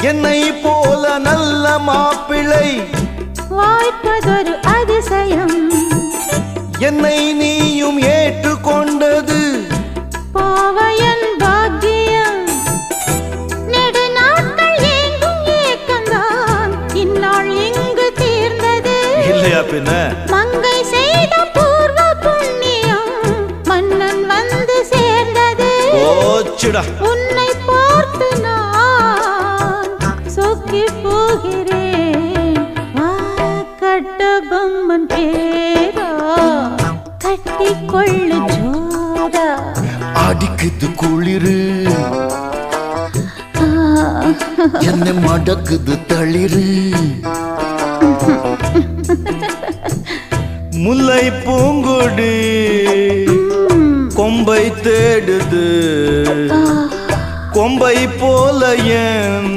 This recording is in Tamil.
என்னை போல நல்ல மாப்பிள்ளை வாய்ப்பதொரு அதிசயம். என்னை நீயும் ஏற்றுக்கொண்டது பாவையன் பாக்கியம். நெடு நாட்கள் ஏங்கும் ஏக்கந்தான் இந்நாள் இங்கு தீர்ந்தது. இல்லையா பின்ன? மங்கை செய்த பூர்வ புண்ணியம் மன்னன் வந்து சேர்ந்தது. ஓச்சுடா. உன்னை பார்த்து நான் சொக்கி போகிறேன். கட்டபொம்மன் பேரா கட்டிக்கொள்ளு ஜோரா. அடிக்குது குளிரு என்னை மடக்குது தளிரு. முல்லை பூங்குடி கொம்பை தேடுது கொம்பை போல என்